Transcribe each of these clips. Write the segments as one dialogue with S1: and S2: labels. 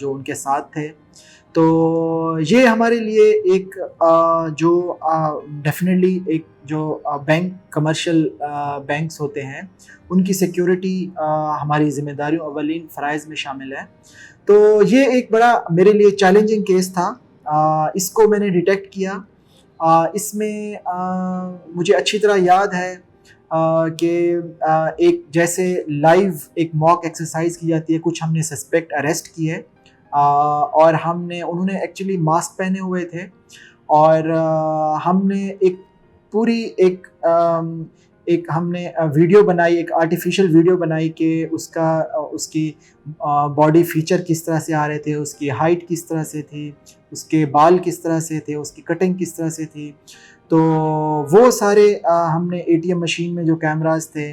S1: جو ان کے ساتھ تھے. تو یہ ہمارے لیے ایک جو ڈیفینیٹلی ایک جو بینک کمرشل بینکس ہوتے ہیں ان کی سیکیورٹی ہماری ذمہ داریوں اولین فرائض میں شامل ہے. تو یہ ایک بڑا میرے لیے چیلنجنگ کیس تھا. اس کو میں نے ڈیٹیکٹ کیا. اس میں مجھے اچھی طرح یاد ہے کہ ایک جیسے لائیو ایک موک ایکسرسائز کی جاتی ہے. کچھ ہم نے سسپیکٹ اریسٹ کیے اور انہوں نے ایکچولی ماسک پہنے ہوئے تھے اور ہم نے ایک پوری ایک ہم نے ویڈیو بنائی, ایک آرٹیفیشل ویڈیو بنائی کہ اس کی باڈی فیچر کس طرح سے آ رہے تھے, اس کی ہائٹ کس طرح سے تھی, اس کے بال کس طرح سے تھے, اس کی کٹنگ کس طرح سے تھی. تو وہ سارے ہم نے اے ٹی ایم مشین میں جو کیمراز تھے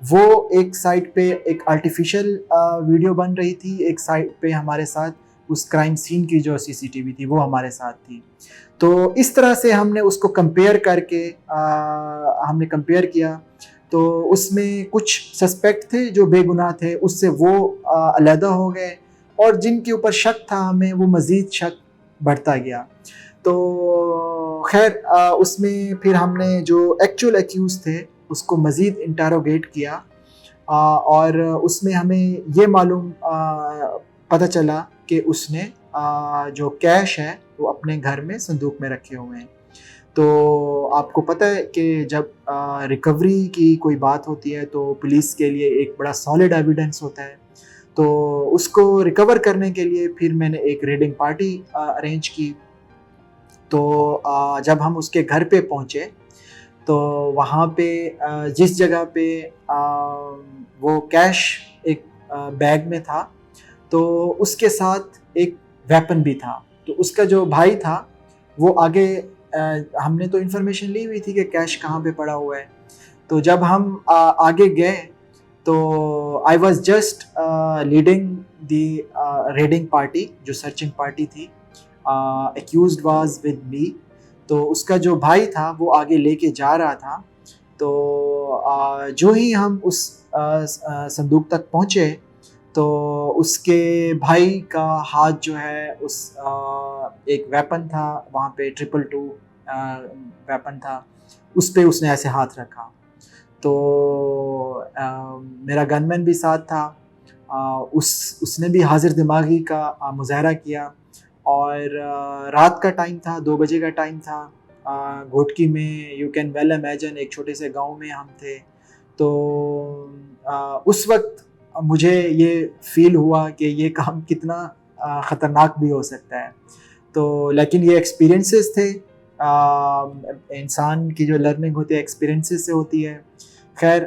S1: وہ ایک سائڈ پہ ایک آرٹیفیشل ویڈیو بن رہی تھی, ایک سائڈ پہ ہمارے ساتھ اس کرائم سین کی جو سی سی ٹی وی تھی وہ ہمارے ساتھ تھی. تو اس طرح سے ہم نے اس کو کمپیئر کر کے ہم نے کمپیئر کیا. تو اس میں کچھ سسپیکٹ تھے جو بے گناہ تھے, اس سے وہ علیحدہ ہو گئے اور جن کے اوپر شک تھا ہمیں وہ مزید شک بڑھتا گیا. تو خیر اس میں پھر ہم نے جو ایکچوئل ایکیوز تھے اس کو مزید انٹروگیٹ کیا اور اس میں ہمیں یہ معلوم پتہ چلا کہ اس نے جو کیش ہے وہ اپنے گھر میں صندوق میں رکھے ہوئے ہیں. تو آپ کو پتہ ہے کہ جب ریکوری کی کوئی بات ہوتی ہے تو پولیس کے لیے ایک بڑا سالڈ ایویڈنس ہوتا ہے. تو اس کو ریکور کرنے کے لیے پھر میں نے ایک ریڈنگ پارٹی ارینج کی. تو جب ہم اس کے گھر پہ پہنچے تو وہاں پہ جس جگہ پہ وہ کیش ایک بیگ میں تھا تو اس کے ساتھ ایک ویپن بھی تھا. تو اس کا جو بھائی تھا وہ آگے, ہم نے تو انفارمیشن لی ہوئی تھی کہ کیش کہاں پہ پڑا ہوا ہے. تو جب ہم آگے گئے تو I was just leading the reading party, جو سرچنگ پارٹی تھی. accused was with me. تو اس کا جو بھائی تھا وہ آگے لے کے جا رہا تھا. تو جو ہی ہم اس صندوق تک پہنچے تو اس کے بھائی کا ہاتھ جو ہے اس ایک ویپن تھا وہاں پہ 222 ویپن تھا, اس پہ اس نے ایسے ہاتھ رکھا. تو میرا گن مین بھی ساتھ تھا, اس نے بھی حاضر دماغی کا مظاہرہ کیا. اور رات کا ٹائم تھا, 2 بجے کا ٹائم تھا. گھوٹکی میں یو کین ویل امیجن ایک چھوٹے سے گاؤں میں ہم تھے. تو اس وقت مجھے یہ فیل ہوا کہ یہ کام کتنا خطرناک بھی ہو سکتا ہے. تو لیکن یہ ایکسپیرینسز تھے, انسان کی جو لرننگ ہوتی ہے ایکسپیرینسز سے ہوتی ہے. خیر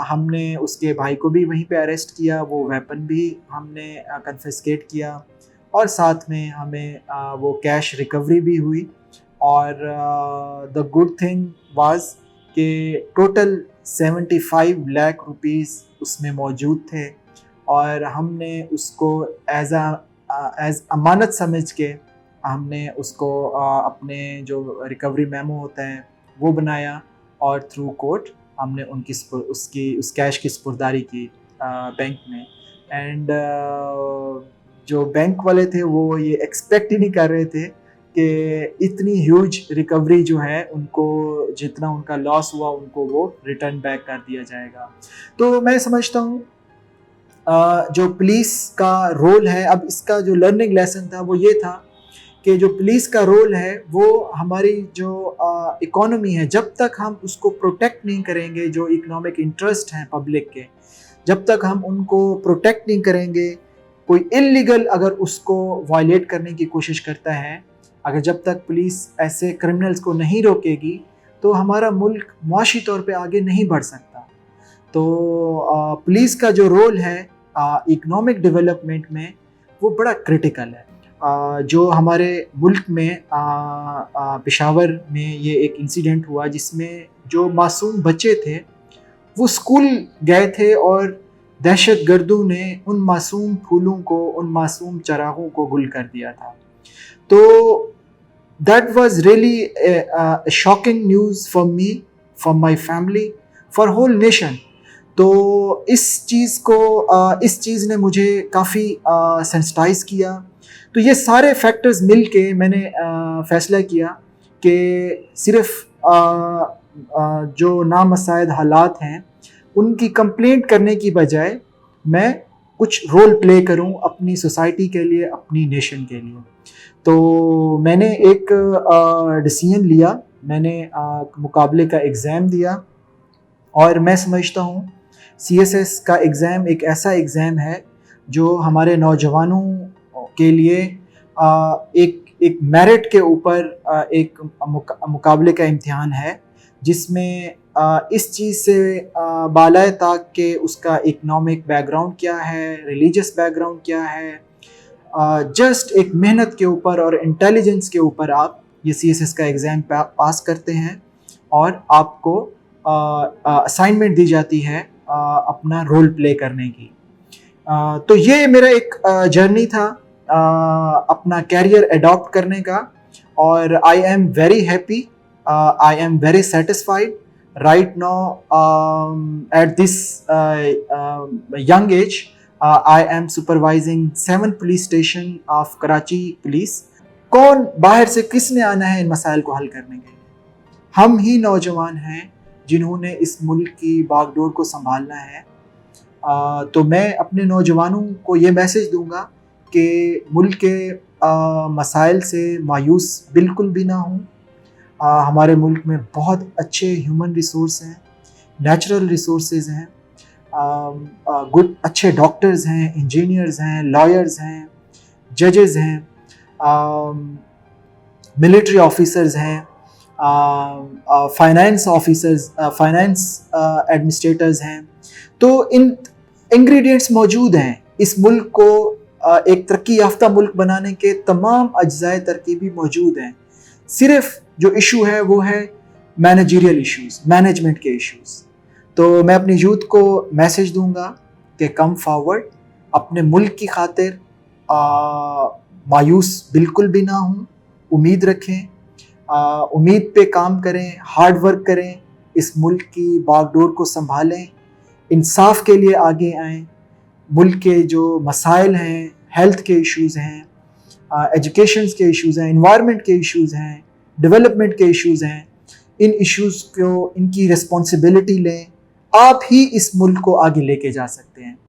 S1: ہم نے اس کے بھائی کو بھی وہیں پہ اریسٹ کیا, وہ ویپن بھی ہم نے کنفسکیٹ کیا اور ساتھ میں ہمیں وہ کیش ریکوری بھی ہوئی. اور دا گڈ تھنگ واز کہ ٹوٹل 75 لاکھ روپیز اس میں موجود تھے اور ہم نے اس کو ایز امانت سمجھ کے ہم نے اس کو اپنے جو ریکوری میمو ہوتا ہے وہ بنایا اور تھرو کورٹ ہم نے اس کیش کی سپرداری کی بینک میں. اینڈ جو بینک والے تھے وہ یہ ایکسپیکٹ ہی نہیں کر رہے تھے کہ اتنی ہیوج ریکوری جو ہے ان کو جتنا ان کا لاس ہوا ان کو وہ ریٹرن بیک کر دیا جائے گا. تو میں سمجھتا ہوں جو پولیس کا رول ہے, اب اس کا جو لرننگ لیسن تھا وہ یہ تھا کہ جو پولیس کا رول ہے وہ ہماری جو اکانومی ہے جب تک ہم اس کو پروٹیکٹ نہیں کریں گے, جو اکنامک انٹرسٹ ہیں پبلک کے جب تک ہم ان کو پروٹیکٹ نہیں کریں گے, کوئی انلیگل اگر اس کو وائلیٹ کرنے کی کوشش کرتا ہے, اگر جب تک پولیس ایسے کرمنلز کو نہیں روکے گی تو ہمارا ملک معاشی طور پہ آگے نہیں بڑھ سکتا. تو پولیس کا جو رول ہے اکنامک ڈیولپمنٹ میں وہ بڑا کرٹیکل ہے. جو ہمارے ملک میں پشاور میں یہ ایک انسیڈنٹ ہوا جس میں جو معصوم بچے تھے وہ اسکول گئے تھے اور دہشت گردوں نے ان معصوم پھولوں کو, ان معصوم چراغوں کو گل کر دیا تھا. تو that was really shocking news for me, for my family, for whole nation. تو اس چیز نے مجھے کافی سینسٹائز کیا. تو یہ سارے فیکٹرز مل کے میں نے فیصلہ کیا کہ صرف جو نامساعد حالات ہیں ان کی کمپلینٹ کرنے کی بجائے میں کچھ رول پلے کروں اپنی سوسائٹی کے لیے، اپنی نیشن کے لیے. تو میں نے ایک ڈیسیژن لیا، میں نے مقابلے کا ایگزام دیا، اور میں سمجھتا ہوں CSS کا ایگزام ایک ایسا ایگزام ہے جو ہمارے نوجوانوں کے لیے ایک میرٹ کے اوپر ایک مقابلے کا امتحان ہے، جس میں اس چیز سے بالائے طاق کہ اس کا اکنامک بیک گراؤنڈ کیا ہے، ریلیجس بیک گراؤنڈ کیا ہے، جسٹ ایک محنت کے اوپر اور انٹیلیجنس کے اوپر آپ یہ CSS کا ایگزام پاس کرتے ہیں، اور آپ کو اسائنمنٹ دی جاتی ہے اپنا رول پلے کرنے کی. تو یہ میرا ایک جرنی تھا اپنا کیریئر اڈاپٹ کرنے کا، اور I am very happy, I am very satisfied right now at this young age. I am supervising 7 police station of Karachi police. کون باہر سے کس نے آنا ہے ان مسائل کو حل کرنے کے لیے؟ ہم ہی نوجوان ہیں جنہوں نے اس ملک کی باغ ڈور کو سنبھالنا ہے. تو میں اپنے نوجوانوں کو یہ میسج دوں گا کہ ملک کے مسائل سے مایوس بالکل بھی نہ ہوں. ہمارے ملک میں بہت اچھے ہیومن ریسورس ہیں، نیچرل ریسورسز ہیں، اچھے ڈاکٹرز ہیں، انجینئرز ہیں، لائرز ہیں، ججز ہیں، ملٹری آفیسرز ہیں، فائنانس آفیسرز، فائنانس ایڈمنسٹریٹرز ہیں. تو ان انگریڈینٹس موجود ہیں. اس ملک کو ایک ترقی یافتہ ملک بنانے کے تمام اجزائے ترکیبی موجود ہیں. صرف جو ایشو ہے وہ ہے مینیجریل ایشوز، مینجمنٹ کے ایشوز. تو میں اپنی یوتھ کو میسج دوں گا کہ کم فارورڈ، اپنے ملک کی خاطر مایوس بالکل بھی نہ ہوں، امید رکھیں، امید پہ کام کریں، ہارڈ ورک کریں، اس ملک کی باغ ڈور کو سنبھالیں، انصاف کے لیے آگے آئیں. ملک کے جو مسائل ہیں، ہیلتھ کے ایشوز ہیں، ایجوکیشنز کے ایشوز ہیں، انوائرمنٹ کے ایشوز ہیں، ڈیولپمنٹ کے ایشوز ہیں، ان ایشوز کو، ان کی رسپانسبلٹی لیں. آپ ہی اس ملک کو آگے لے کے جا سکتے ہیں.